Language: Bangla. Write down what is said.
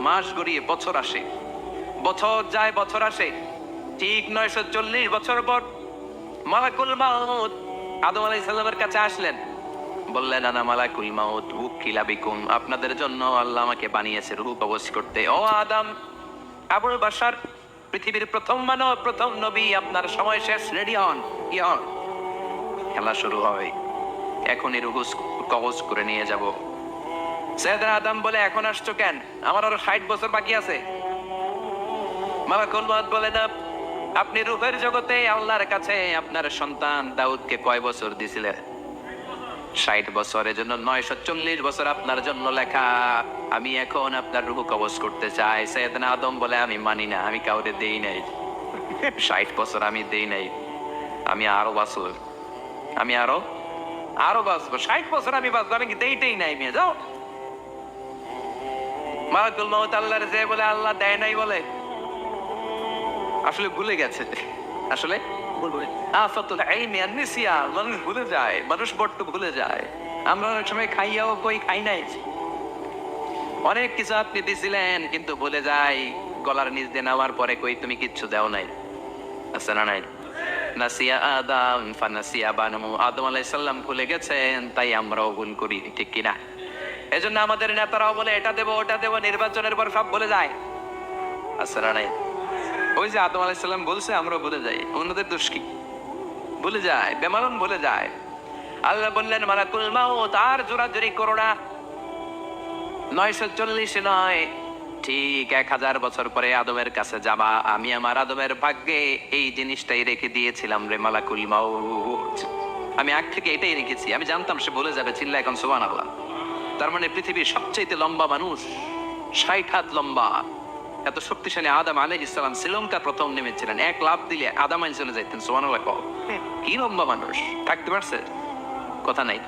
মাস গড়িয়ে বছর আসে, বছর যায় বছর আসে, ঠিক 940 বছর পর মালাকুল মাউত আদম আলাইহিস সালামের কাছে আসলেন। বললেন, আনা মালাকুল মাউত উকিলা বিকুম, আপনাদের জন্য আল্লাহ আমাকে বানিয়েছে রূহ কবজ করতে। ও আদম, আবুল বাশার, পৃথিবীর প্রথম মানব, প্রথম নবী, আপনার সময় শেষ, রেডি হন। কি হন? খেলা শুরু হয়, এখনই রূহ কবজ করে নিয়ে যাব। সাইয়েদনা আদম বলে, এখন আসছো কেন? আমার আরো 60 বছর বাকি আছে। মালাকুল মাউত বলে, না, আপনি রূহের জগতে আল্লাহর কাছে আপনার সন্তান দাউদকে কয় বছর দিছিলেন? 60 বছর। এজন্য 940 বছর আপনার জন্য লেখা। আমি এখন আপনার রূহ কবজ করতে চাই। সাইয়েদনা আদম বলে, আমি মানি না, আমি কাউরে দেই নাই। 60 বছর আমি দেই নাই, আমি আরো বাঁচব, আমি আরো বাঁচবো। 60 বছর আমি বাঁচবো, আমি দেইতেই নাই। মেয়ে যাও। মালাকুল মাউত আল্লাহর যে বলে, আল্লাহ দেয় নাই বলে, আসলে ভুলে গেছে। আসলে আফাতুল ইলমি আন-নিসিয়া, মানুষ ভুলে যায়, মানুষ বড্ড ভুলে যায়। আমরা অনেক সময় খাইয়াও কই খাই নাই। অনেক কিছু আপনি দিছিলেন কিন্তু ভুলে যাই, গলার নিচ দিয়ে নেওয়ার পরে কই তুমি কিচ্ছু দাও নাই। আছে না নাই? নাসিয়া আদম ফানাসিয়া বানু, আদম আলাইহিস সালাম ভুলে গেছেন, তাই আমরাও ভুল করি, ঠিক কি না? এজন্য আমাদের নেতারাও বলে, এটা দেব ওটা দেব, নির্বাচনের পর সব ভুলে যায়। আছে না নাই? ওই যে আদম আলাইহিস সালাম বলছে, আমরা ভুলে যাই। অন্যদের দোষ কি? ভুলে যায়, বেমালুম ভুলে যায়। আল্লাহ বললেন, মালাকুল মাউত আর জোরাজুরি করো না। 940 নয়, ঠিক 1000 বছর পরে আদমের কাছে যাবা। আমি আমার আদমের ভাগ্যে এই জিনিসটাই রেখে দিয়েছিলাম রে মালাকুল মাউত। আমি আগ থেকে এটাই রেখেছি। আমি জানতাম সে ভুলে যাবে। চিল্লা এখন সুবহানাল্লাহ। তার মানে পৃথিবীর সবচেয়ে লম্বা মানুষ, 60 হাত লম্বা, এত শক্তিশালী আদম আলাইহিস সালাম শ্রীলঙ্কা প্রথম নেমেছিলেন। এক লাফ দিলে আদামাইন চলে যাইতেন। সুবহানাল্লাহ। কি লম্বা মানুষ, থাকতে পারছে? কথা নাই।